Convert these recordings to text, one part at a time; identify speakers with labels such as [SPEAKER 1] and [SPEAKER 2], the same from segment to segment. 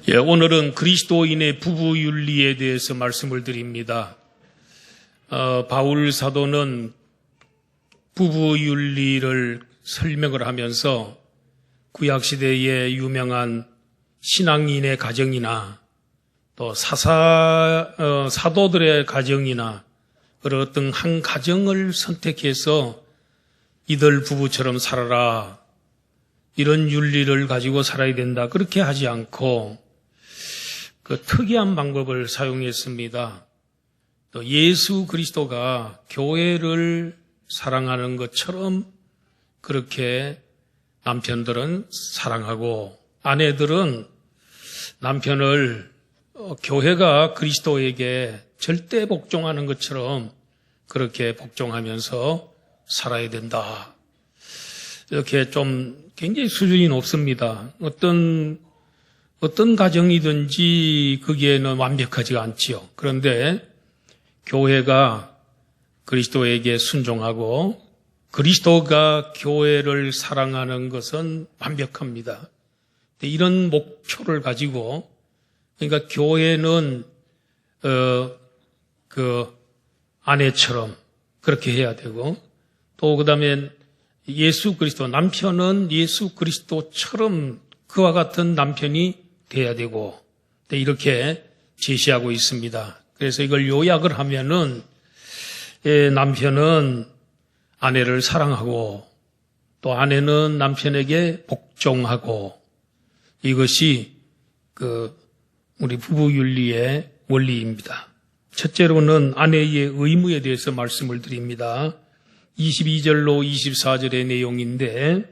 [SPEAKER 1] 오늘은 그리스도인의 부부 윤리에 대해서 말씀을 드립니다. 바울 사도는 부부 윤리를 설명을 하면서 구약시대의 유명한 신앙인의 가정이나 또 사도들의 가정이나 어떤 한 가정을 선택해서 이들 부부처럼 살아라, 이런 윤리를 가지고 살아야 된다, 그렇게 하지 않고 그 특이한 방법을 사용했습니다. 또 예수 그리스도가 교회를 사랑하는 것처럼 그렇게 남편들은 사랑하고, 아내들은 남편을 교회가 그리스도에게 절대 복종하는 것처럼 그렇게 복종하면서 살아야 된다. 이렇게 좀 굉장히 수준이 높습니다. 어떤 가정이든지 거기에는 완벽하지가 않지요. 그런데 교회가 그리스도에게 순종하고 그리스도가 교회를 사랑하는 것은 완벽합니다. 이런 목표를 가지고, 그러니까 교회는 그 아내처럼 그렇게 해야 되고, 또 그다음에 예수 그리스도, 남편은 예수 그리스도처럼 그와 같은 남편이 돼야 되고, 이렇게 제시하고 있습니다. 그래서 이걸 요약을 하면은 남편은 아내를 사랑하고 또 아내는 남편에게 복종하고, 이것이 우리 부부 윤리의 원리입니다. 첫째로는 아내의 의무에 대해서 말씀을 드립니다. 22절로 24절의 내용인데,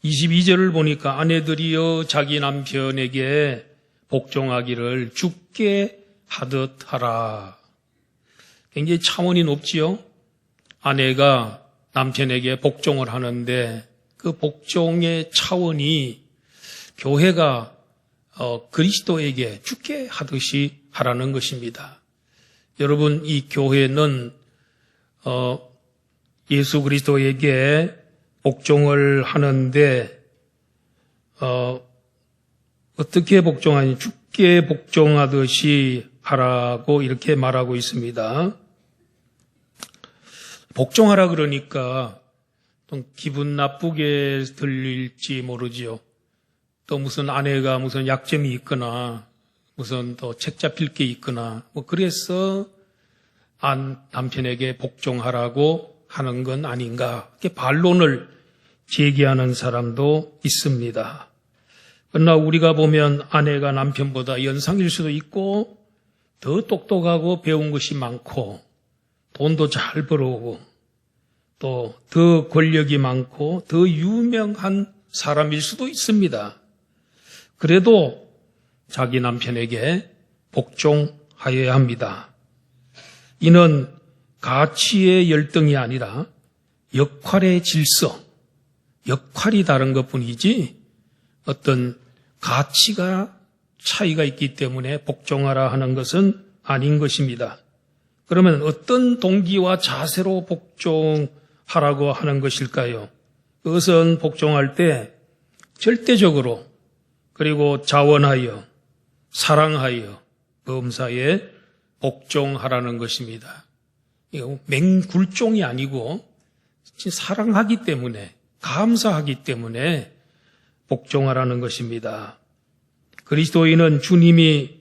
[SPEAKER 1] 22절을 보니까 아내들이여 자기 남편에게 복종하기를 주께 하듯 하라. 굉장히 차원이 높지요. 아내가 남편에게 복종을 하는데 그 복종의 차원이 교회가 그리스도에게 주께 하듯이 하라는 것입니다. 여러분, 이 교회는 예수 그리스도에게 복종을 하는데 어떻게 복종하니? 주께 복종하듯이 하라고 이렇게 말하고 있습니다. 복종하라 그러니까 좀 기분 나쁘게 들릴지 모르지요. 또 무슨 아내가 무슨 약점이 있거나 무슨 또 책 잡힐 게 있거나 그래서 남편에게 복종하라고 하는 건 아닌가, 이렇게 반론을 제기하는 사람도 있습니다. 그러나 우리가 보면 아내가 남편보다 연상일 수도 있고 더 똑똑하고 배운 것이 많고 돈도 잘 벌어오고 또 더 권력이 많고 더 유명한 사람일 수도 있습니다. 그래도 자기 남편에게 복종하여야 합니다. 이는 가치의 열등이 아니라 역할의 질서, 역할이 다른 것뿐이지 어떤 가치가 차이가 있기 때문에 복종하라 하는 것은 아닌 것입니다. 그러면 어떤 동기와 자세로 복종하라고 하는 것일까요? 그것은 복종할 때 절대적으로, 그리고 자원하여, 사랑하여, 범사에 복종하라는 것입니다. 이거 맹굴종이 아니고 사랑하기 때문에, 감사하기 때문에 복종하라는 것입니다. 그리스도인은 주님이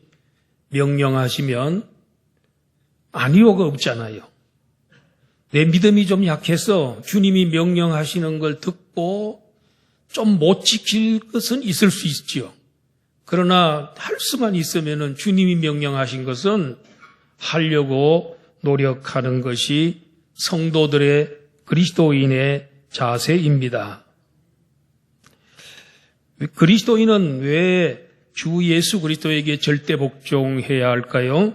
[SPEAKER 1] 명령하시면 아니오가 없잖아요. 내 믿음이 좀 약해서 주님이 명령하시는 걸 듣고 좀 못 지킬 것은 있을 수 있지요. 그러나 할 수만 있으면은 주님이 명령하신 것은 하려고 노력하는 것이 성도들의, 그리스도인의 자세입니다. 그리스도인은 왜 주 예수 그리스도에게 절대 복종해야 할까요?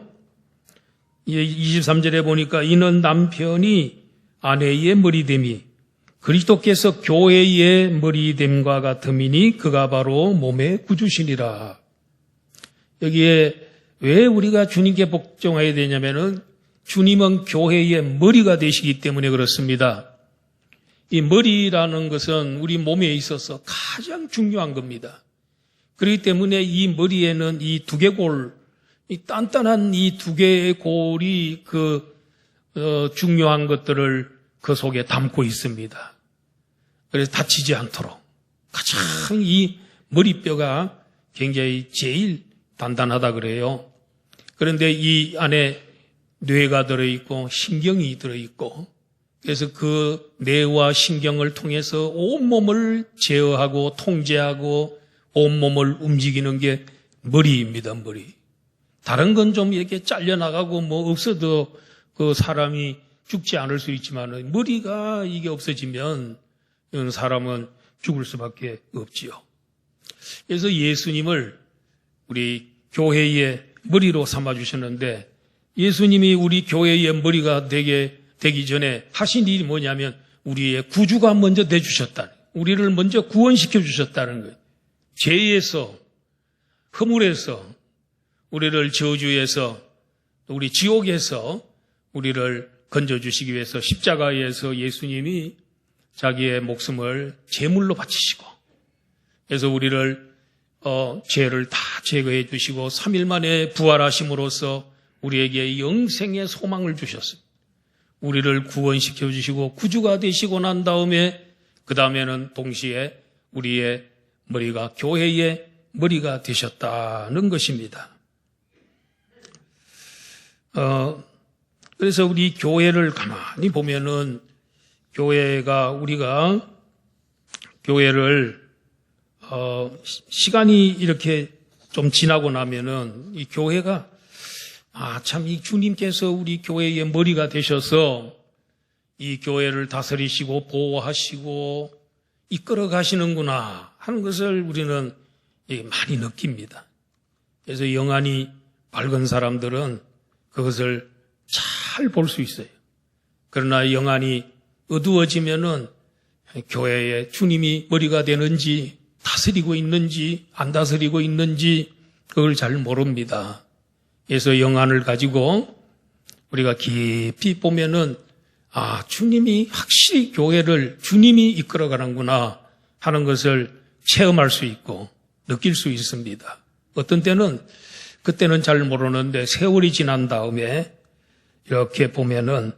[SPEAKER 1] 23절에 보니까 이는 남편이 아내의 머리됨이 그리스도께서 교회의 머리됨과 같음이니 그가 바로 몸의 구주시니라. 여기에 왜 우리가 주님께 복종해야 되냐면은 주님은 교회의 머리가 되시기 때문에 그렇습니다. 이 머리라는 것은 우리 몸에 있어서 가장 중요한 겁니다. 그렇기 때문에 이 머리에는 이 두개골, 이 단단한 이 두 개의 골이 중요한 것들을 그 속에 담고 있습니다. 그래서 다치지 않도록 가장 이 머리뼈가 굉장히 제일 단단하다 그래요. 그런데 이 안에 뇌가 들어있고 신경이 들어있고 그래서 그 뇌와 신경을 통해서 온몸을 제어하고 통제하고 온몸을 움직이는 게 머리입니다. 머리. 다른 건 좀 이렇게 잘려나가고 뭐 없어도 그 사람이 죽지 않을 수 있지만 머리가 이게 없어지면 사람은 죽을 수밖에 없지요. 그래서 예수님을 우리 교회의 머리로 삼아주셨는데 예수님이 우리 교회의 머리가 되기 전에 하신 일이 뭐냐면 우리의 구주가 먼저 되주셨다. 우리를 먼저 구원시켜 주셨다는 거예요. 죄에서, 허물에서, 우리를 저주에서, 우리 지옥에서 우리를 건져주시기 위해서 십자가에서 예수님이 자기의 목숨을 제물로 바치시고 그래서 우리를 죄를 다 제거해 주시고 3일 만에 부활하심으로써 우리에게 영생의 소망을 주셨습니다. 우리를 구원시켜 주시고 구주가 되시고 난 다음에 그 다음에는 동시에 우리의 머리가 교회의 머리가 되셨다는 것입니다. 그래서 우리 교회를 가만히 보면은 우리가 교회를 시간이 이렇게 좀 지나고 나면은 이 교회가 참 이 주님께서 우리 교회의 머리가 되셔서 이 교회를 다스리시고 보호하시고 이끌어 가시는구나 하는 것을 우리는 많이 느낍니다. 그래서 영안이 밝은 사람들은 그것을 잘 볼 수 있어요. 그러나 영안이 어두워지면은 교회에 주님이 머리가 되는지 다스리고 있는지 안 다스리고 있는지 그걸 잘 모릅니다. 그래서 영안을 가지고 우리가 깊이 보면은 주님이 확실히 교회를 주님이 이끌어가는구나 하는 것을 체험할 수 있고 느낄 수 있습니다. 어떤 때는 그때는 잘 모르는데 세월이 지난 다음에 이렇게 보면은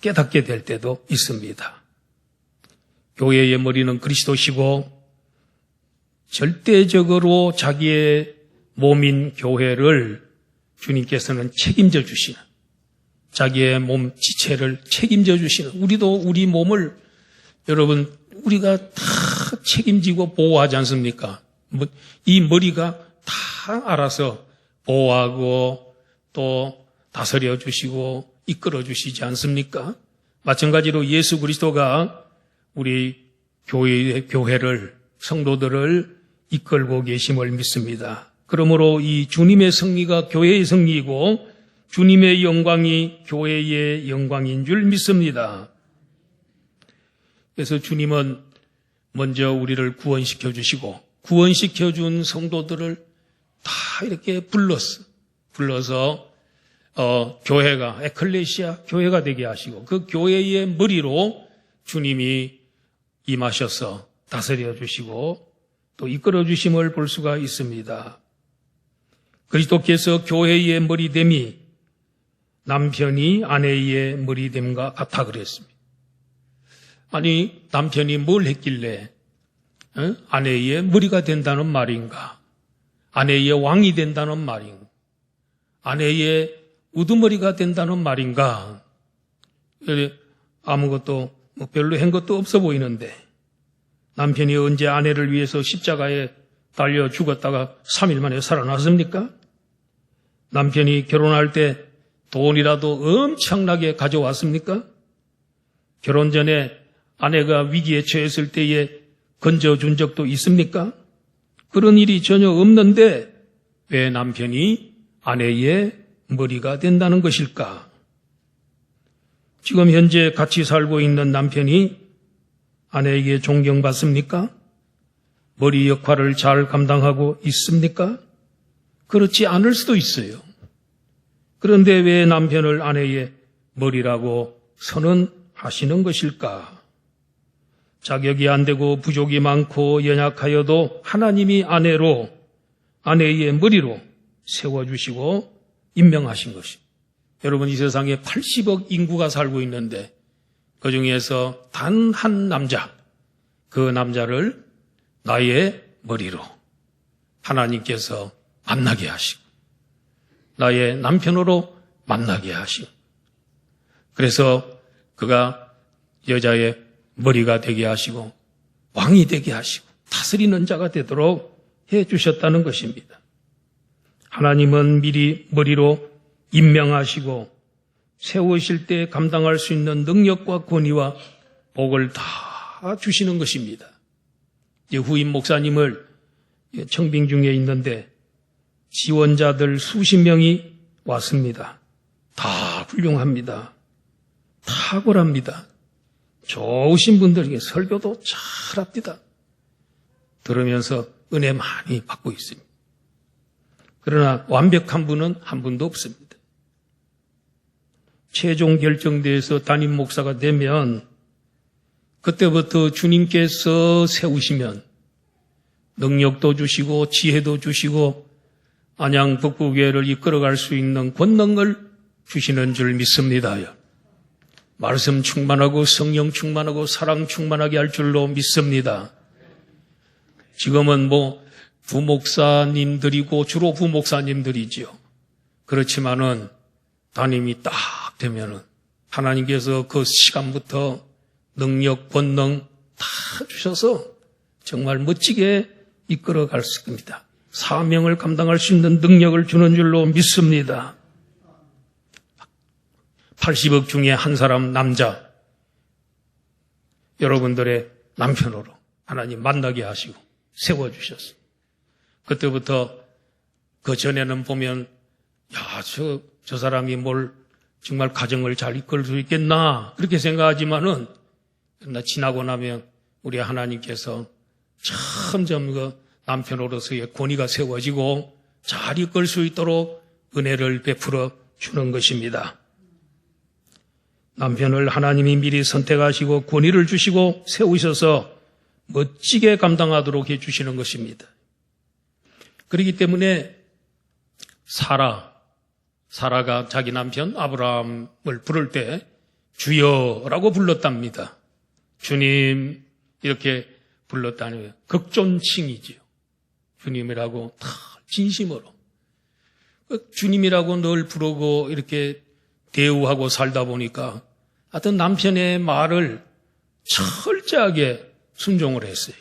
[SPEAKER 1] 깨닫게 될 때도 있습니다. 교회의 머리는 그리스도시고 절대적으로 자기의 몸인 교회를 주님께서는 책임져 주시는 자기의 몸 지체를 책임져 주시는 우리도 우리 몸을 여러분 우리가 다 책임지고 보호하지 않습니까? 이 머리가 다 알아서 보호하고 또 다스려 주시고 이끌어 주시지 않습니까? 마찬가지로 예수 그리스도가 우리 교회를 성도들을 이끌고 계심을 믿습니다. 그러므로 이 주님의 승리가 교회의 승리이고 주님의 영광이 교회의 영광인 줄 믿습니다. 그래서 주님은 먼저 우리를 구원시켜 주시고 구원시켜 준 성도들을 다 이렇게 불러서 교회가 에클레시아 교회가 되게 하시고 그 교회의 머리로 주님이 임하셔서 다스려 주시고 또 이끌어 주심을 볼 수가 있습니다. 그리스도께서 교회의 머리됨이 남편이 아내의 머리됨과 같아 그랬습니다. 아니 남편이 뭘 했길래 아내의 머리가 된다는 말인가? 아내의 왕이 된다는 말인가? 아내의 우두머리가 된다는 말인가? 아무것도 별로 한 것도 없어 보이는데 남편이 언제 아내를 위해서 십자가에 달려 죽었다가 3일 만에 살아났습니까? 남편이 결혼할 때 돈이라도 엄청나게 가져왔습니까? 결혼 전에 아내가 위기에 처했을 때에 건져준 적도 있습니까? 그런 일이 전혀 없는데 왜 남편이 아내의 머리가 된다는 것일까? 지금 현재 같이 살고 있는 남편이 아내에게 존경받습니까? 머리 역할을 잘 감당하고 있습니까? 그렇지 않을 수도 있어요. 그런데 왜 남편을 아내의 머리라고 선언하시는 것일까? 자격이 안 되고 부족이 많고 연약하여도 하나님이 아내의 머리로 세워주시고 임명하신 것입니다. 여러분, 이 세상에 80억 인구가 살고 있는데 그 중에서 단 한 남자, 그 남자를 나의 머리로 하나님께서 만나게 하시고 나의 남편으로 만나게 하시고 그래서 그가 여자의 머리가 되게 하시고 왕이 되게 하시고 다스리는 자가 되도록 해주셨다는 것입니다. 하나님은 미리 머리로 임명하시고 세우실 때 감당할 수 있는 능력과 권위와 복을 다 주시는 것입니다. 후임 목사님을 청빙 중에 있는데 지원자들 수십 명이 왔습니다. 다 훌륭합니다. 탁월합니다. 좋으신 분들에게 설교도 잘합니다. 들으면서 은혜 많이 받고 있습니다. 그러나 완벽한 분은 한 분도 없습니다. 최종 결정돼서 담임 목사가 되면 그때부터 주님께서 세우시면 능력도 주시고 지혜도 주시고 안양 북구교회를 이끌어갈 수 있는 권능을 주시는 줄 믿습니다. 말씀 충만하고 성령 충만하고 사랑 충만하게 할 줄로 믿습니다. 지금은 부목사님들이고 주로 부목사님들이지요. 그렇지만은 담임이 딱 되면은 하나님께서 그 시간부터 능력, 권능 다 주셔서 정말 멋지게 이끌어 갈 겁니다. 사명을 감당할 수 있는 능력을 주는 줄로 믿습니다. 80억 중에 한 사람 남자, 여러분들의 남편으로 하나님 만나게 하시고 세워주셨어요. 그때부터 그 전에는 보면 저 사람이 정말 가정을 잘 이끌 수 있겠나 그렇게 생각하지만은 그러나 지나고 나면 우리 하나님께서 점점 그 남편으로서의 권위가 세워지고 잘 이끌 수 있도록 은혜를 베풀어 주는 것입니다. 남편을 하나님이 미리 선택하시고 권위를 주시고 세우셔서 멋지게 감당하도록 해주시는 것입니다. 그렇기 때문에 사라가 자기 남편 아브라함을 부를 때 주여라고 불렀답니다. 주님 이렇게 불렀다는 거예요. 극존칭이지요. 주님이라고 다 진심으로. 주님이라고 늘 부르고 이렇게 대우하고 살다 보니까 하여튼 남편의 말을 철저하게 순종을 했어요.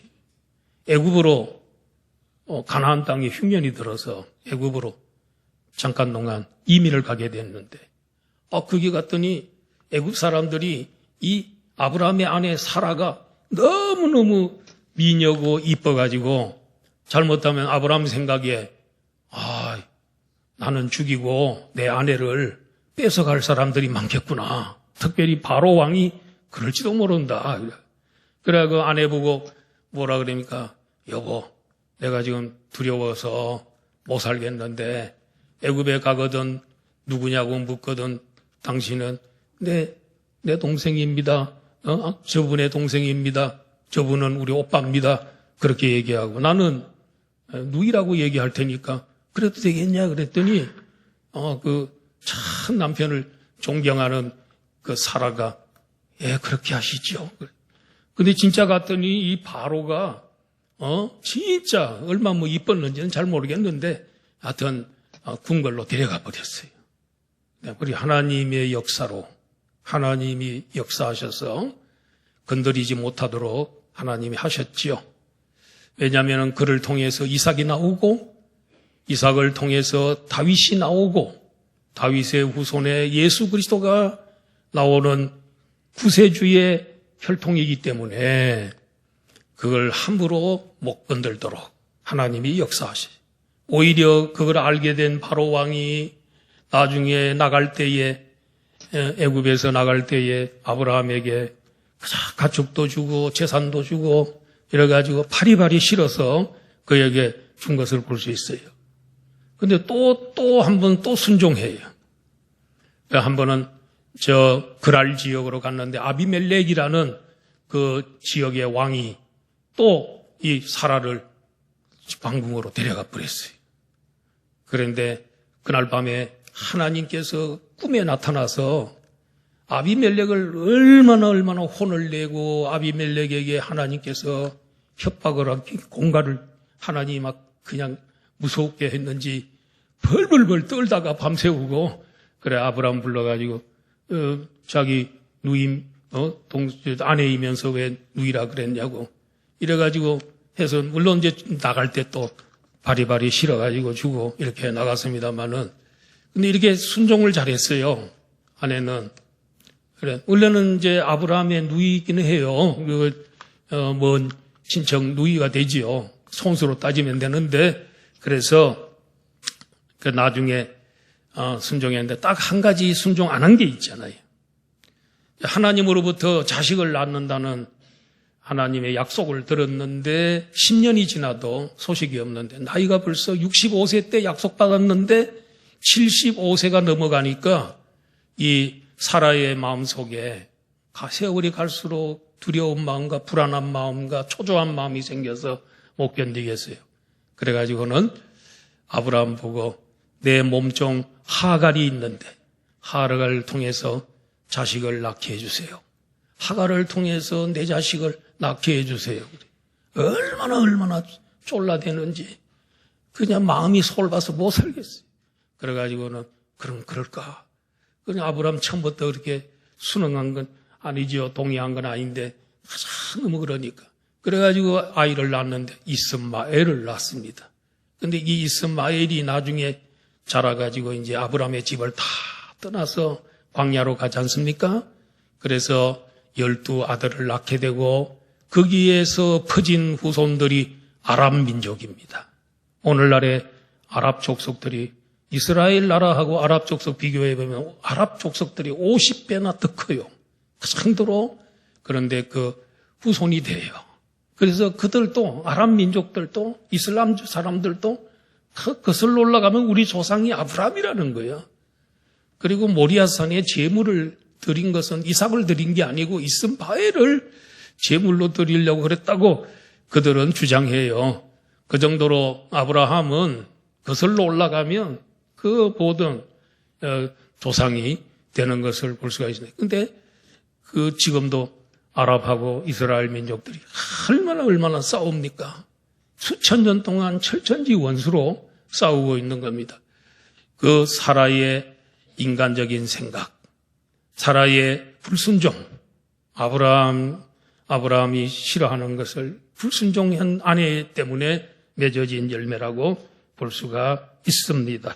[SPEAKER 1] 애굽으로 가나안 땅에 흉년이 들어서 애굽으로 잠깐 동안 이민을 가게 됐는데 거기 갔더니 애굽 사람들이 이 아브라함의 아내 사라가 너무너무 미녀고 이뻐가지고 잘못하면 아브라함 생각에 나는 죽이고 내 아내를 뺏어갈 사람들이 많겠구나. 특별히 바로 왕이 그럴지도 모른다. 그래 그 아내 보고 뭐라 그러니까 여보 내가 지금 두려워서 못 살겠는데 애굽에 가거든 누구냐고 묻거든 당신은 내 동생입니다. 저분의 동생입니다. 저분은 우리 오빠입니다. 그렇게 얘기하고 나는 누이라고 얘기할 테니까 그래도 되겠냐 그랬더니 참 남편을 존경하는 그 사라가 그렇게 하시죠. 근데 진짜 갔더니 이 바로가 진짜 얼마 이뻤는지는 잘 모르겠는데 하여튼 궁궐로 데려가 버렸어요. 우리 하나님의 역사로 하나님이 역사하셔서 건드리지 못하도록 하나님이 하셨지요. 왜냐하면 그를 통해서 이삭이 나오고 이삭을 통해서 다윗이 나오고 다윗의 후손에 예수 그리스도가 나오는 구세주의 혈통이기 때문에 그걸 함부로 못 건들도록 하나님이 역사하시죠. 오히려 그걸 알게 된 바로 왕이 나중에 나갈 때에 애굽에서 나갈 때에 아브라함에게 가축도 주고 재산도 주고 이래가지고 파리파리 실어서 그에게 준 것을 볼 수 있어요. 근데 또 한 번 또 순종해요. 한 번은 저 그랄 지역으로 갔는데 아비멜렉이라는 그 지역의 왕이 또 이 사라를 왕궁으로 데려가 버렸어요. 그런데 그날 밤에 하나님께서 꿈에 나타나서 아비멜렉을 얼마나 혼을 내고 아비멜렉에게 하나님께서 협박을 하고 공갈을 하나님이 막 그냥 무섭게 했는지 벌벌벌 떨다가 밤새우고 그래 아브라함 불러가지고 자기 누임 아내이면서 왜 누이라 그랬냐고 이래가지고 해서 물론 이제 나갈 때 또 바리바리 실어가지고 주고 이렇게 나갔습니다만은 근데 이렇게 순종을 잘했어요. 아내는 그래 원래는 이제 아브라함의 누이기는 해요. 먼 친척 누이가 되지요. 손수로 따지면 되는데 그래서 그 나중에 순종했는데 딱 한 가지 순종 안 한 게 있잖아요. 하나님으로부터 자식을 낳는다는 하나님의 약속을 들었는데 10년이 지나도 소식이 없는데 나이가 벌써 65세 때 약속받았는데 75세가 넘어가니까 이 사라의 마음속에 세월이 갈수록 두려운 마음과 불안한 마음과 초조한 마음이 생겨서 못 견디겠어요. 그래가지고는 아브라함 보고 내 몸종 하갈이 있는데 하갈을 통해서 자식을 낳게 해주세요. 하갈을 통해서 내 자식을 낳게 해주세요. 얼마나 쫄라대는지 그냥 마음이 솔봐서 못 살겠어요. 그래가지고는 그럼 그럴까? 그냥 아브라함 처음부터 그렇게 순응한 건 아니죠. 동의한 건 아닌데 너무 그러니까. 그래가지고 아이를 낳았는데 이스마엘을 낳습니다. 근데 이 이스마엘이 나중에 자라가지고 이제 아브라함의 집을 다 떠나서 광야로 가지 않습니까? 그래서 12아들을 낳게 되고 거기에서 퍼진 후손들이 아랍 민족입니다. 오늘날의 아랍 족속들이 이스라엘 나라하고 아랍 족속 비교해보면 아랍 족속들이 50배나 더 커요. 그 정도로 그런데 그 후손이 돼요. 그래서 그들도 아랍 민족들도 이슬람 사람들도 거슬러 올라가면 우리 조상이 아브라함이라는 거예요. 그리고 모리아산에 제물을 드린 것은 이삭을 드린 게 아니고 이스마엘을 제물로 드리려고 그랬다고 그들은 주장해요. 그 정도로 아브라함은 거슬러 올라가면 그 모든 조상이 되는 것을 볼 수가 있습니다. 그런데 그 지금도 아랍하고 이스라엘 민족들이 얼마나 싸웁니까? 수천 년 동안 철천지 원수로 싸우고 있는 겁니다. 그 사라의 인간적인 생각, 사라의 불순종, 아브라함이 싫어하는 것을 불순종한 아내 때문에 맺어진 열매라고 볼 수가 있습니다.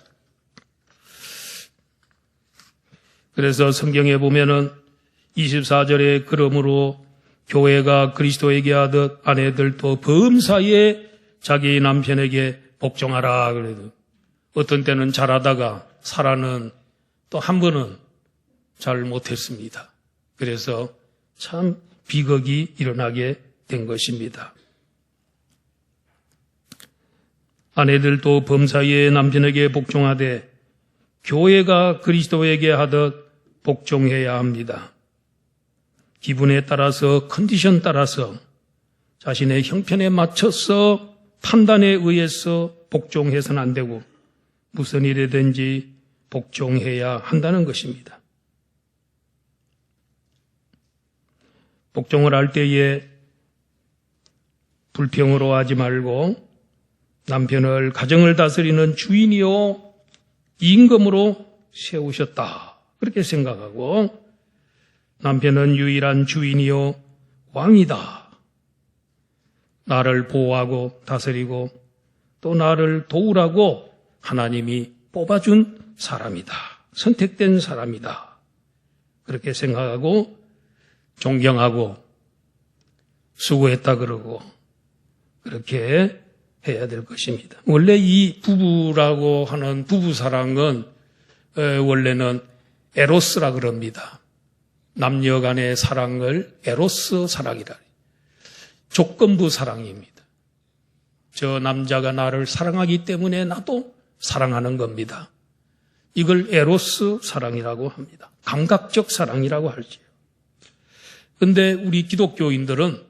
[SPEAKER 1] 그래서 성경에 보면은 24절에 그러므로 교회가 그리스도에게 하듯 아내들도 범사에 자기 남편에게 복종하라 그래도 어떤 때는 잘하다가 사라는 또 한 번은 잘 못했습니다. 그래서 참 비극이 일어나게 된 것입니다. 아내들도 범사에 남편에게 복종하되 교회가 그리스도에게 하듯 복종해야 합니다. 기분에 따라서 컨디션 따라서 자신의 형편에 맞춰서 판단에 의해서 복종해서는 안 되고 무슨 일이든지 복종해야 한다는 것입니다. 복종을 할 때에 불평으로 하지 말고 남편을 가정을 다스리는 주인이요 임금으로 세우셨다. 그렇게 생각하고 남편은 유일한 주인이요 왕이다. 나를 보호하고 다스리고 또 나를 도우라고 하나님이 뽑아준 사람이다. 선택된 사람이다. 그렇게 생각하고 존경하고 수고했다 그러고 그렇게 해야 될 것입니다. 원래 이 부부라고 하는 부부사랑은 원래는 에로스라 그럽니다. 남녀 간의 사랑을 에로스 사랑이라. 조건부 사랑입니다. 저 남자가 나를 사랑하기 때문에 나도 사랑하는 겁니다. 이걸 에로스 사랑이라고 합니다. 감각적 사랑이라고 할지요. 근데 우리 기독교인들은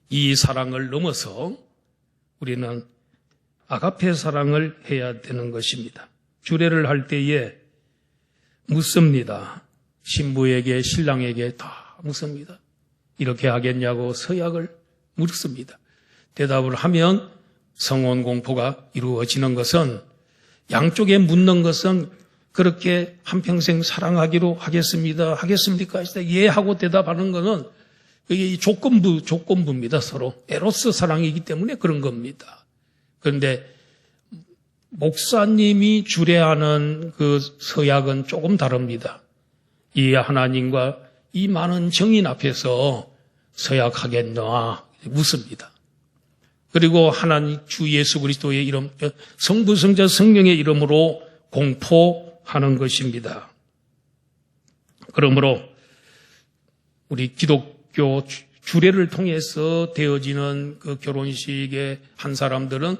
[SPEAKER 1] 이 사랑을 넘어서 우리는 아가페 사랑을 해야 되는 것입니다. 주례를 할 때에 묻습니다. 신부에게 신랑에게 다 묻습니다. 이렇게 하겠냐고 서약을 묻습니다. 대답을 하면 성혼 공포가 이루어지는 것은, 양쪽에 묻는 것은 그렇게 한평생 사랑하기로 하겠습니다. 하겠습니까? 예 하고 대답하는 것은 이게 조건부입니다. 서로 에로스 사랑이기 때문에 그런 겁니다. 그런데 목사님이 주례하는 그 서약은 조금 다릅니다. 이 하나님과 이 많은 정인 앞에서 서약하겠나 묻습니다. 그리고 하나님 주 예수 그리스도의 이름, 성부, 성자, 성령의 이름으로 공포하는 것입니다. 그러므로 우리 기독교 주례를 통해서 되어지는 그 결혼식의 한 사람들은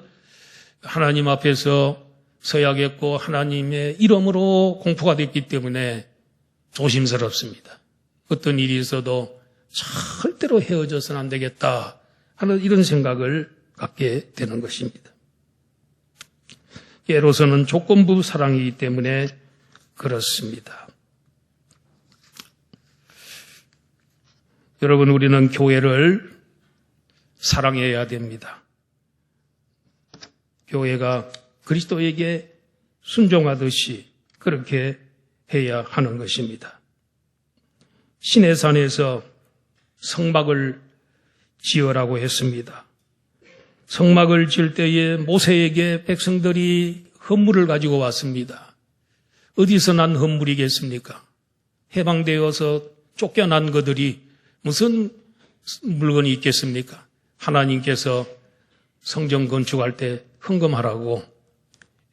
[SPEAKER 1] 하나님 앞에서 서약했고 하나님의 이름으로 공포가 됐기 때문에 조심스럽습니다. 어떤 일이 있어도 절대로 헤어져서는 안 되겠다 하는 이런 생각을 갖게 되는 것입니다. 예로서는 조건부 사랑이기 때문에 그렇습니다. 여러분, 우리는 교회를 사랑해야 됩니다. 교회가 그리스도에게 순종하듯이 그렇게 해야 하는 것입니다. 시내산에서 성막을 지으라고 했습니다. 성막을 지을 때에 모세에게 백성들이 헌물을 가지고 왔습니다. 어디서 난 헌물이겠습니까? 해방되어서 쫓겨난 그들이 무슨 물건이 있겠습니까? 하나님께서 성전 건축할 때 헌금하라고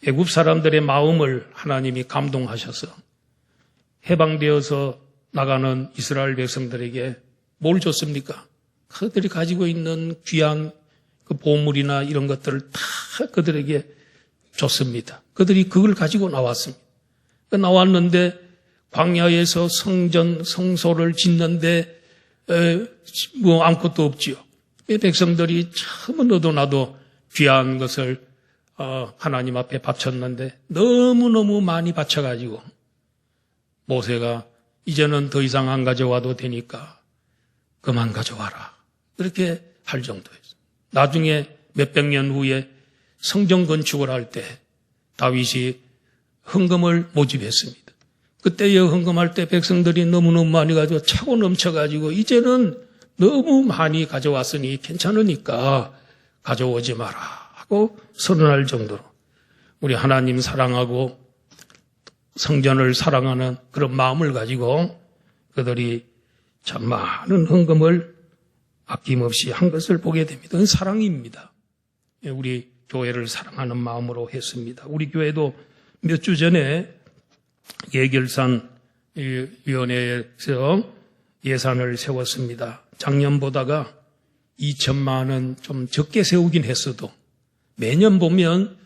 [SPEAKER 1] 애굽 사람들의 마음을 하나님이 감동하셔서 해방되어서 나가는 이스라엘 백성들에게 뭘 줬습니까? 그들이 가지고 있는 귀한 그 보물이나 이런 것들을 다 그들에게 줬습니다. 그들이 그걸 가지고 나왔습니다. 나왔는데 광야에서 성소를 짓는데 뭐 아무것도 없지요. 백성들이 참 너도 나도 귀한 것을 하나님 앞에 바쳤는데 너무너무 많이 바쳐가지고 모세가 이제는 더 이상 안 가져와도 되니까 그만 가져와라. 그렇게 할 정도였어요. 나중에 몇백 년 후에 성전 건축을 할 때 다윗이 헌금을 모집했습니다. 그때에 헌금할 때 백성들이 너무너무 많이 가지고 차고 넘쳐가지고 이제는 너무 많이 가져왔으니 괜찮으니까 가져오지 마라 하고 선언할 정도로 우리 하나님 사랑하고 성전을 사랑하는 그런 마음을 가지고 그들이 참 많은 헌금을 아낌없이 한 것을 보게 됩니다. 그건 사랑입니다. 우리 교회를 사랑하는 마음으로 했습니다. 우리 교회도 몇 주 전에 예결산 위원회에서 예산을 세웠습니다. 작년보다가 2천만 원 좀 적게 세우긴 했어도 매년 보면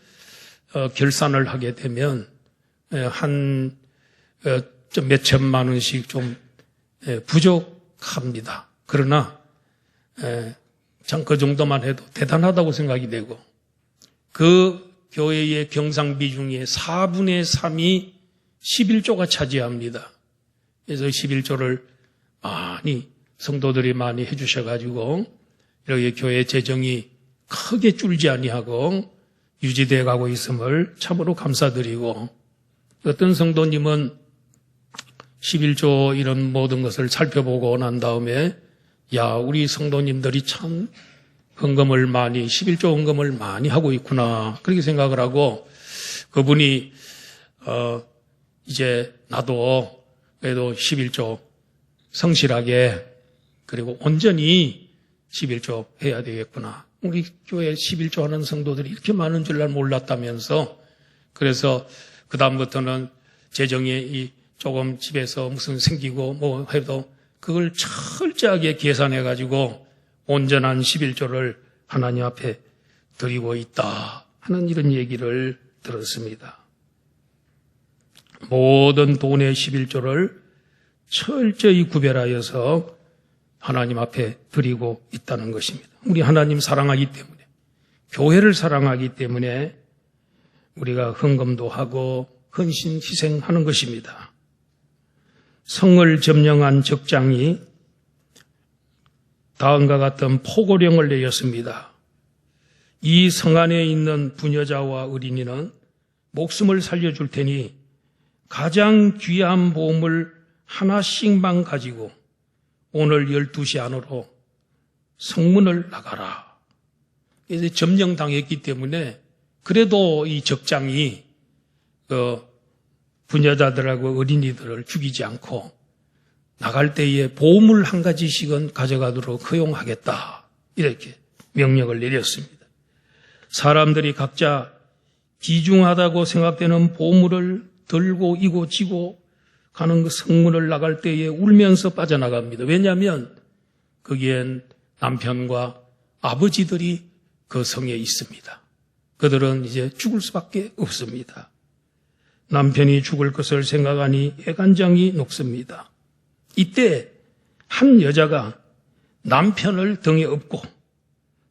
[SPEAKER 1] 결산을 하게 되면 한 좀 몇천만 원씩 좀 부족합니다. 그러나 참 그 정도만 해도 대단하다고 생각이 되고 그 교회의 경상비 중에 4분의 3이 11조가 차지합니다. 그래서 11조를 많이 성도들이 많이 해주셔가지고 이렇게 교회 재정이 크게 줄지 아니하고 유지되어 가고 있음을 참으로 감사드리고 어떤 성도님은 11조 이런 모든 것을 살펴보고 난 다음에 야, 우리 성도님들이 참 헌금을 많이 11조 헌금을 많이 하고 있구나 그렇게 생각을 하고 그분이 이제 나도 그래도 11조 성실하게 그리고 온전히 11조 해야 되겠구나. 우리 교회 11조 하는 성도들이 이렇게 많은 줄 난 몰랐다면서 그래서 그 다음부터는 재정이 조금 집에서 무슨 생기고 뭐 해도 그걸 철저하게 계산해 가지고 온전한 11조를 하나님 앞에 드리고 있다 하는 이런 얘기를 들었습니다. 모든 돈의 11조를 철저히 구별하여서 하나님 앞에 드리고 있다는 것입니다. 우리 하나님 사랑하기 때문에, 교회를 사랑하기 때문에 우리가 헌금도 하고 헌신 희생하는 것입니다. 성을 점령한 적장이 다음과 같은 포고령을 내렸습니다. 이 성 안에 있는 부녀자와 어린이는 목숨을 살려줄 테니 가장 귀한 보물 하나씩만 가지고 오늘 12시 안으로 성문을 나가라. 이제 점령당했기 때문에 그래도 이 적장이 부녀자들하고 어린이들을 죽이지 않고 나갈 때에 보물 한 가지씩은 가져가도록 허용하겠다. 이렇게 명령을 내렸습니다. 사람들이 각자 귀중하다고 생각되는 보물을 들고 이고 지고 가는 그 성문을 나갈 때에 울면서 빠져나갑니다. 왜냐하면 거기엔 남편과 아버지들이 그 성에 있습니다. 그들은 이제 죽을 수밖에 없습니다. 남편이 죽을 것을 생각하니 애간장이 녹습니다. 이때 한 여자가 남편을 등에 업고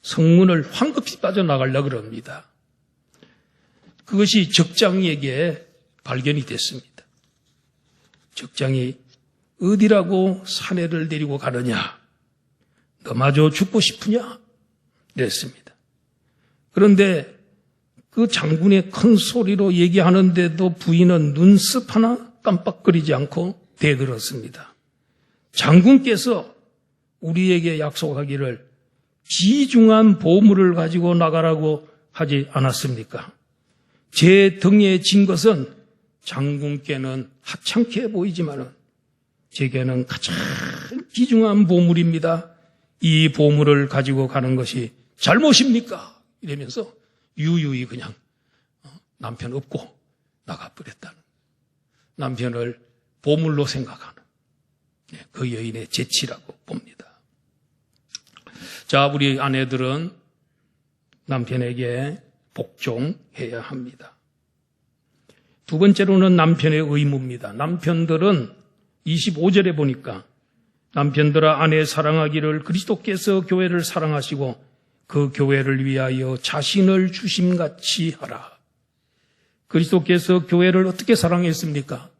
[SPEAKER 1] 성문을 황급히 빠져나가려고 합니다. 그것이 적장이에게 발견이 됐습니다. 적장이 어디라고 사내를 데리고 가느냐? 너마저 죽고 싶으냐? 이랬습니다. 그런데 그 장군의 큰 소리로 얘기하는데도 부인은 눈썹 하나 깜빡거리지 않고 대들었습니다. 장군께서 우리에게 약속하기를 귀중한 보물을 가지고 나가라고 하지 않았습니까? 제 등에 진 것은 장군께는 하찮게 보이지만은 제게는 가장 귀중한 보물입니다. 이 보물을 가지고 가는 것이 잘못입니까? 이러면서 유유히 그냥 남편 업고 나가버렸다는, 남편을 보물로 생각하는 그 여인의 재치라고 봅니다. 자, 우리 아내들은 남편에게 복종해야 합니다. 두 번째로는 남편의 의무입니다. 남편들은 25절에 보니까 남편들아 아내 사랑하기를 그리스도께서 교회를 사랑하시고 그 교회를 위하여 자신을 주심같이 하라. 그리스도께서 교회를 어떻게 사랑했습니까?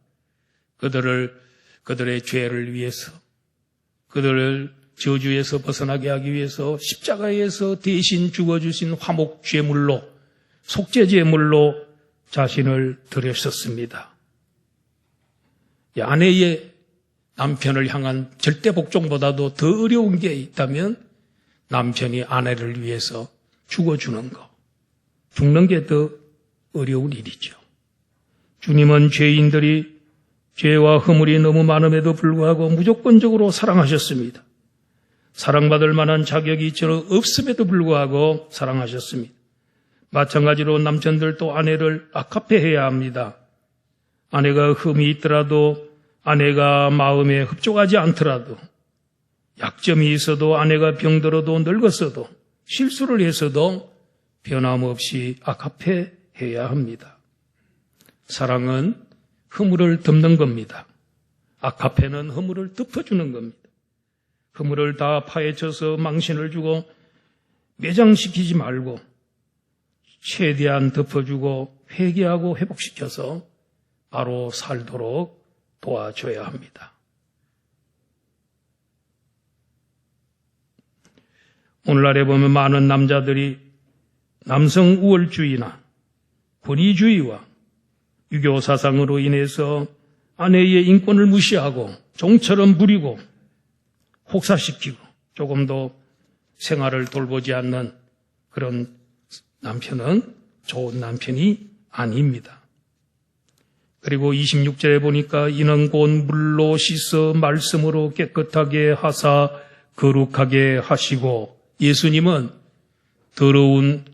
[SPEAKER 1] 그들의 죄를 위해서, 그들을 저주에서 벗어나게 하기 위해서 십자가에서 대신 죽어주신 화목 제물로, 속죄 제물로 자신을 드렸었습니다. 아내의 남편을 향한 절대 복종보다도 더 어려운 게 있다면 남편이 아내를 위해서 죽어주는 것, 죽는 게 더 어려운 일이죠. 주님은 죄인들이 죄와 허물이 너무 많음에도 불구하고 무조건적으로 사랑하셨습니다. 사랑받을 만한 자격이 전혀 없음에도 불구하고 사랑하셨습니다. 마찬가지로 남편들도 아내를 아카페해야 합니다. 아내가 흠이 있더라도, 아내가 마음에 흡족하지 않더라도, 약점이 있어도, 아내가 병들어도 늙었어도, 실수를 했어도 변함없이 아카페해야 합니다. 사랑은 허물을 덮는 겁니다. 아카페는 허물을 덮어주는 겁니다. 허물을 다 파헤쳐서 망신을 주고 매장시키지 말고 최대한 덮어주고 회개하고 회복시켜서 바로 살도록 도와줘야 합니다. 오늘날에 보면 많은 남자들이 남성 우월주의나 권위주의와 유교 사상으로 인해서 아내의 인권을 무시하고 종처럼 부리고 혹사시키고 조금도 생활을 돌보지 않는 그런 남편은 좋은 남편이 아닙니다. 그리고 26절에 보니까 이는 곧 물로 씻어 말씀으로 깨끗하게 하사 거룩하게 하시고, 예수님은 더러운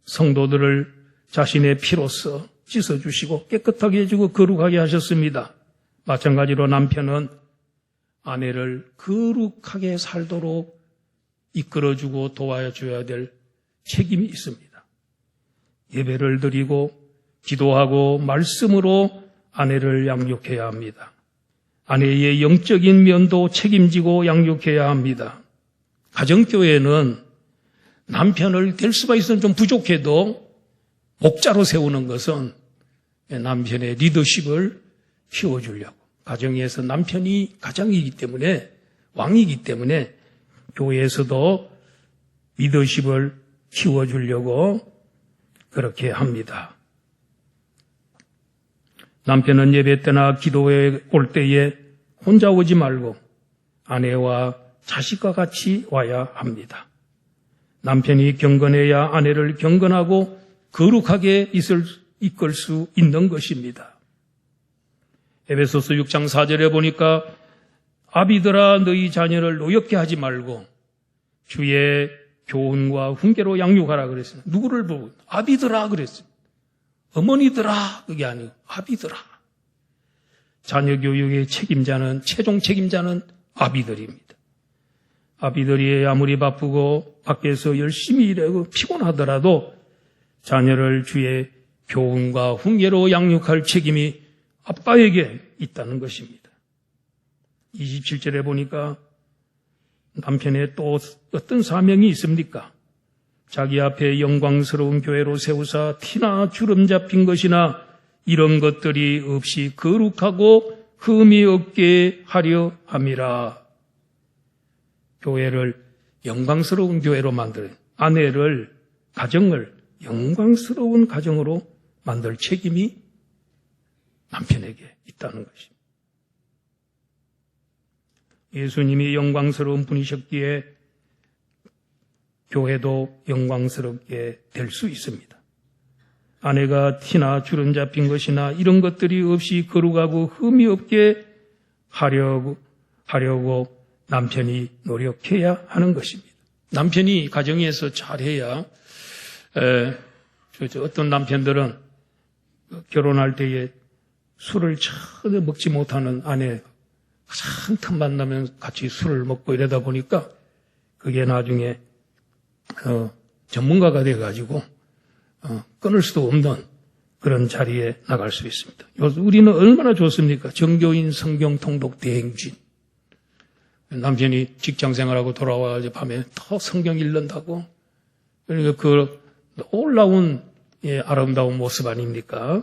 [SPEAKER 1] 성도들을 자신의 피로써 씻어주시고 깨끗하게 해주고 거룩하게 하셨습니다. 마찬가지로 남편은 아내를 거룩하게 살도록 이끌어주고 도와줘야 될 책임이 있습니다. 예배를 드리고 기도하고 말씀으로 아내를 양육해야 합니다. 아내의 영적인 면도 책임지고 양육해야 합니다. 가정교회는 남편을 될 수가 있으면 좀 부족해도 목자로 세우는 것은 남편의 리더십을 키워주려고. 가정에서 남편이 가장이기 때문에, 왕이기 때문에 교회에서도 리더십을 키워주려고 그렇게 합니다. 남편은 예배 때나 기도회 올 때에 혼자 오지 말고 아내와 자식과 같이 와야 합니다. 남편이 경건해야 아내를 경건하고 거룩하게 이끌 수 있는 것입니다. 에베소서 6장 4절에 보니까 아비들아 너희 자녀를 노엽게 하지 말고 주의 교훈과 훈계로 양육하라 그랬어요. 누구를 보고? 아비들아 그랬어요. 어머니들아 그게 아니고 아비들아. 자녀 교육의 책임자는, 최종 책임자는 아비들입니다. 아비들이 아무리 바쁘고 밖에서 열심히 일하고 피곤하더라도 자녀를 주의 교훈과 훈계로 양육할 책임이 아빠에게 있다는 것입니다. 27절에 보니까 남편의 또 어떤 사명이 있습니까? 자기 앞에 영광스러운 교회로 세우사 티나 주름 잡힌 것이나 이런 것들이 없이 거룩하고 흠이 없게 하려 함이라. 교회를 영광스러운 교회로 만들어요. 아내를, 가정을 영광스러운 가정으로 만들 책임이 남편에게 있다는 것입니다. 예수님이 영광스러운 분이셨기에 교회도 영광스럽게 될 수 있습니다. 아내가 티나 주름 잡힌 것이나 이런 것들이 없이 거룩하고 흠이 없게 하려고 남편이 노력해야 하는 것입니다. 남편이 가정에서 잘해야 어떤 남편들은 결혼할 때에 술을 전혀 먹지 못하는 아내 가장 틈 만나면 같이 술을 먹고 이러다 보니까 그게 나중에 전문가가 돼가지고 끊을 수도 없는 그런 자리에 나갈 수 있습니다. 우리는 얼마나 좋습니까? 정교인 성경 통독 대행진. 남편이 직장생활하고 돌아와 밤에 더 성경 읽는다고. 그러니까 그 놀라운 아름다운 모습 아닙니까?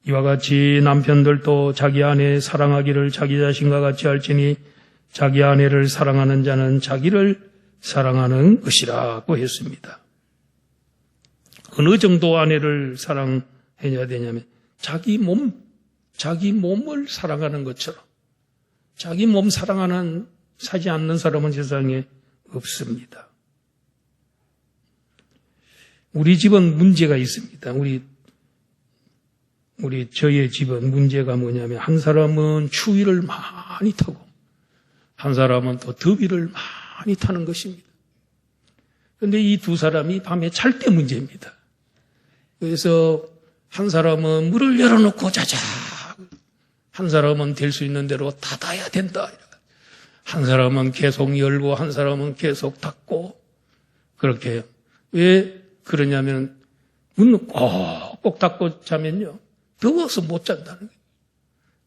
[SPEAKER 1] 이와 같이 남편들도 자기 아내 사랑하기를 자기 자신과 같이 할지니 자기 아내를 사랑하는 자는 자기를 사랑하는 것이라고 했습니다. 어느 정도 아내를 사랑해야 되냐면 자기 몸을 사랑하는 것처럼 자기 몸 사지 않는 사람은 세상에 없습니다. 우리 집은 문제가 있습니다. 저의 집은 문제가 뭐냐면 한 사람은 추위를 많이 타고 한 사람은 또 더위를 많이 타는 것입니다. 그런데 이 두 사람이 밤에 잘 때 문제입니다. 그래서 한 사람은 문을 열어놓고 자자. 한 사람은 될 수 있는 대로 닫아야 된다. 한 사람은 계속 열고 한 사람은 계속 닫고 그렇게 해요. 왜 그러냐면 문을 꼭꼭 닫고 자면요. 더워서 못 잔다는 거예요.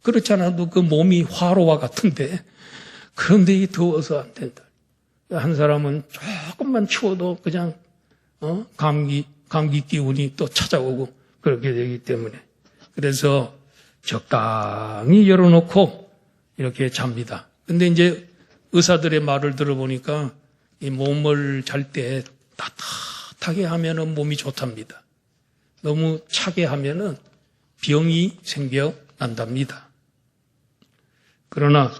[SPEAKER 1] 그렇지 않아도 그 몸이 화로와 같은데 그런데 이 더워서 안 된다. 한 사람은 조금만 추워도 그냥 감기 기운이 또 찾아오고 그렇게 되기 때문에 그래서 적당히 열어놓고 이렇게 잡니다. 근데 이제 의사들의 말을 들어보니까 이 몸을 잘 때 따뜻하게 하면은 몸이 좋답니다. 너무 차게 하면은 병이 생겨난답니다. 그러나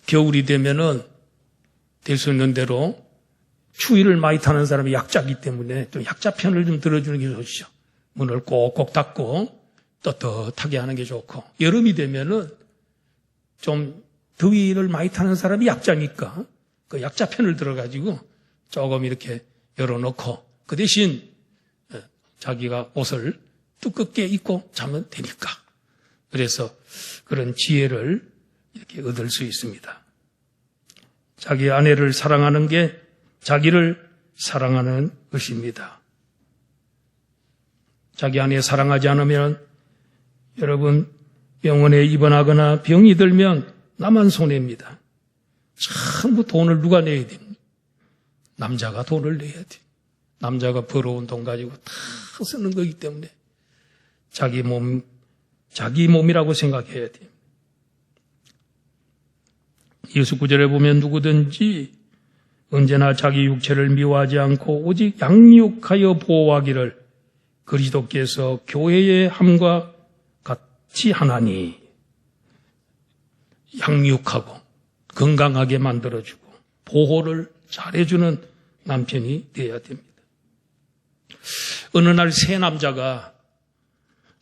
[SPEAKER 1] 겨울이 되면은 될 수 있는 대로 추위를 많이 타는 사람이 약자이기 때문에 좀 약자 편을 좀 들어주는 게 좋죠. 문을 꼭꼭 닫고 떳떳하게 하는 게 좋고 여름이 되면은 좀 더위를 많이 타는 사람이 약자니까 그 약자 편을 들어가지고 조금 이렇게 열어놓고 그 대신 자기가 옷을 두껍게 입고 자면 되니까 그래서 그런 지혜를 이렇게 얻을 수 있습니다. 자기 아내를 사랑하는 게 자기를 사랑하는 것입니다. 자기 아내 사랑하지 않으면 여러분 병원에 입원하거나 병이 들면 나만 손해입니다. 전부 돈을 누가 내야 됩니까? 남자가 돈을 내야 돼. 남자가 벌어온 돈 가지고 다 쓰는 거기 때문에 자기 몸이라고 생각해야 돼. 예수 구절에 보면 누구든지 언제나 자기 육체를 미워하지 않고 오직 양육하여 보호하기를 그리스도께서 교회의 함과 같이 하나니. 양육하고 건강하게 만들어주고 보호를 잘해주는 남편이 되어야 됩니다. 어느 날 세 남자가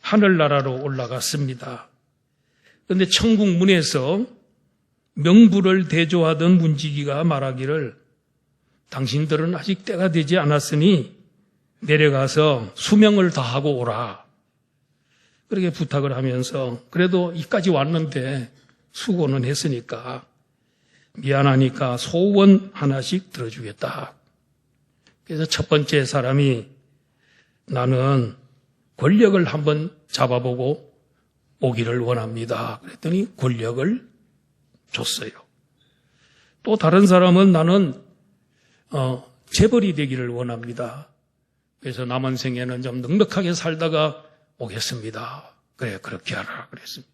[SPEAKER 1] 하늘나라로 올라갔습니다. 그런데 천국 문에서 명부를 대조하던 문지기가 말하기를 당신들은 아직 때가 되지 않았으니 내려가서 수명을 다하고 오라. 그렇게 부탁을 하면서 그래도 이까지 왔는데 수고는 했으니까 미안하니까 소원 하나씩 들어주겠다. 그래서 첫 번째 사람이 나는 권력을 한번 잡아보고 오기를 원합니다. 그랬더니 권력을 줬어요. 또 다른 사람은 나는 재벌이 되기를 원합니다. 그래서 남은 생에는 좀 넉넉하게 살다가 오겠습니다. 그래, 그렇게 하라 그랬습니다.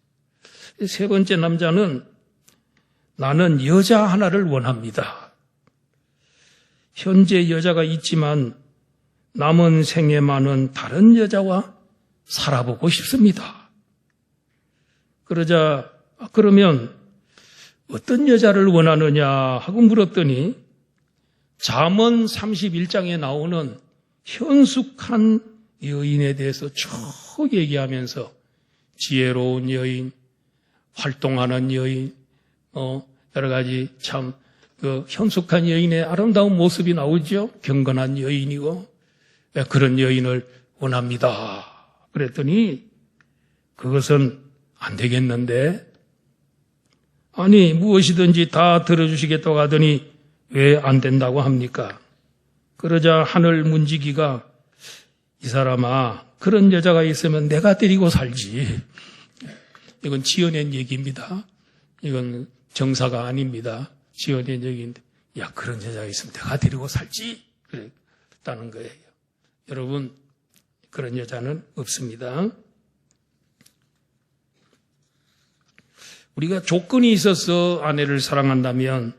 [SPEAKER 1] 세 번째 남자는 나는 여자 하나를 원합니다. 현재 여자가 있지만 남은 생에만은 다른 여자와 살아보고 싶습니다. 그러면 어떤 여자를 원하느냐 하고 물었더니 잠언 31장에 나오는 현숙한 여인에 대해서 쭉 얘기하면서 지혜로운 여인, 활동하는 여인, 여러 가지 참 현숙한 여인의 아름다운 모습이 나오죠. 경건한 여인이고 그런 여인을 원합니다. 그랬더니 그것은 안 되겠는데 아니 무엇이든지 다 들어주시겠다고 하더니 왜 안 된다고 합니까? 그러자 하늘 문지기가 이 사람아 그런 여자가 있으면 내가 데리고 살지. 이건 지어낸 얘기입니다. 이건 정사가 아닙니다. 지어낸 얘기인데 야 그런 여자가 있으면 내가 데리고 살지. 그랬다는 거예요. 여러분 그런 여자는 없습니다. 우리가 조건이 있어서 아내를 사랑한다면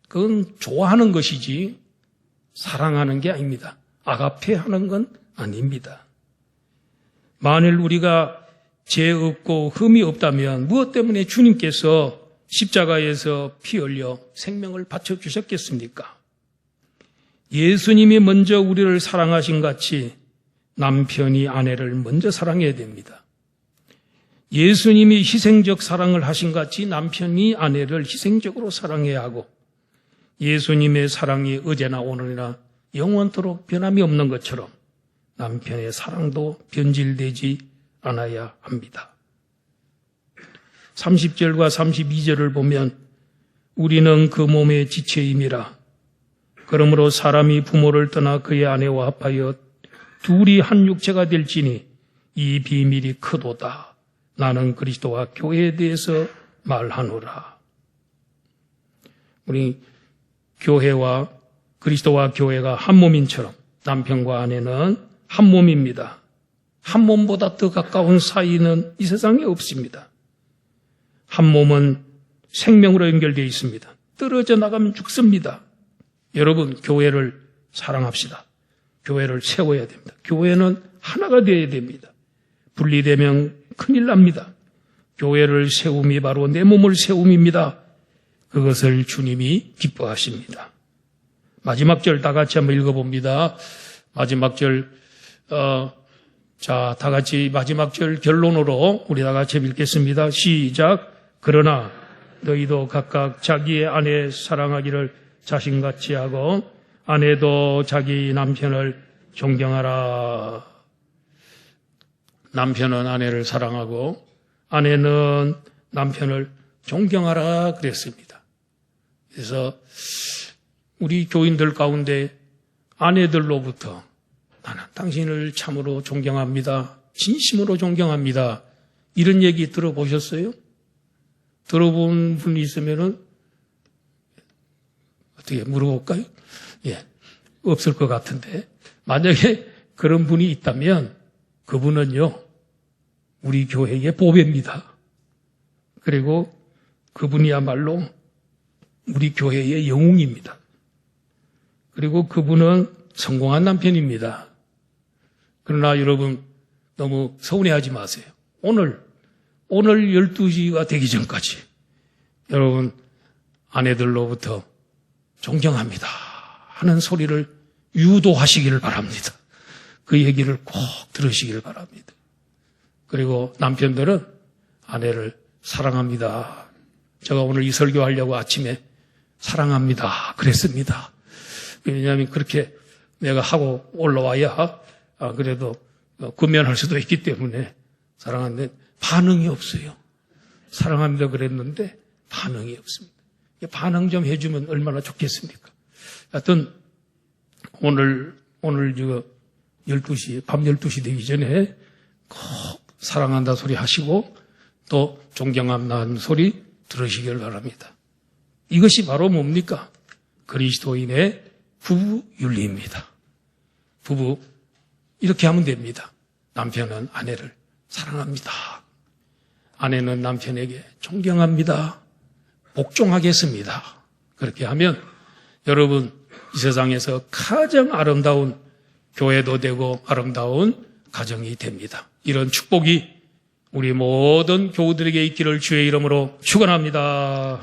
[SPEAKER 1] 그건 좋아하는 것이지 사랑하는 게 아닙니다. 아가페하는 건 아닙니다. 만일 우리가 죄 없고 흠이 없다면 무엇 때문에 주님께서 십자가에서 피 흘려 생명을 바쳐주셨겠습니까? 예수님이 먼저 우리를 사랑하신 같이 남편이 아내를 먼저 사랑해야 됩니다. 예수님이 희생적 사랑을 하신 같이 남편이 아내를 희생적으로 사랑해야 하고 예수님의 사랑이 어제나 오늘이나 영원토록 변함이 없는 것처럼 남편의 사랑도 변질되지 않아야 합니다. 30절과 32절을 보면 우리는 그 몸의 지체임이라 그러므로 사람이 부모를 떠나 그의 아내와 합하여 둘이 한 육체가 될지니 이 비밀이 크도다. 나는 그리스도와 교회에 대해서 말하노라. 우리 교회와 그리스도와 교회가 한 몸인처럼 남편과 아내는 한 몸입니다. 한 몸보다 더 가까운 사이는 이 세상에 없습니다. 한 몸은 생명으로 연결되어 있습니다. 떨어져 나가면 죽습니다. 여러분, 교회를 사랑합시다. 교회를 세워야 됩니다. 교회는 하나가 되어야 됩니다. 분리되면 큰일 납니다. 교회를 세움이 바로 내 몸을 세움입니다. 그것을 주님이 기뻐하십니다. 마지막 절 다 같이 한번 읽어봅니다. 마지막 절, 다 같이 마지막 절 결론으로 우리 다 같이 읽겠습니다. 시작. 그러나 너희도 각각 자기의 아내 사랑하기를 자신같이 하고 아내도 자기 남편을 존경하라. 남편은 아내를 사랑하고 아내는 남편을 존경하라 그랬습니다. 그래서 우리 교인들 가운데 아내들로부터 나는 당신을 참으로 존경합니다. 진심으로 존경합니다. 이런 얘기 들어보셨어요? 들어본 분이 있으면은 어떻게 물어볼까요? 예, 없을 것 같은데 만약에 그런 분이 있다면 그분은요 우리 교회의 보배입니다. 그리고 그분이야말로 우리 교회의 영웅입니다. 그리고 그분은 성공한 남편입니다. 그러나 여러분 너무 서운해하지 마세요. 오늘 12시가 되기 전까지 여러분 아내들로부터 존경합니다 하는 소리를 유도하시기를 바랍니다. 그 얘기를 꼭 들으시기를 바랍니다. 그리고 남편들은 아내를 사랑합니다. 제가 오늘 이 설교하려고 아침에 사랑합니다 그랬습니다. 왜냐하면 그렇게 내가 하고 올라와야 그래도 구면할 수도 있기 때문에 사랑하는데 반응이 없어요. 사랑합니다 그랬는데 반응이 없습니다. 반응 좀 해주면 얼마나 좋겠습니까? 하여튼 오늘 12시, 밤 12시 되기 전에 꼭 사랑한다 소리 하시고 또 존경한다는 소리 들으시길 바랍니다. 이것이 바로 뭡니까? 그리스도인의 부부윤리입니다. 부부 이렇게 하면 됩니다. 남편은 아내를 사랑합니다. 아내는 남편에게 존경합니다. 복종하겠습니다. 그렇게 하면 여러분 이 세상에서 가장 아름다운 교회도 되고 아름다운 가정이 됩니다. 이런 축복이 우리 모든 교우들에게 있기를 주의 이름으로 축원합니다.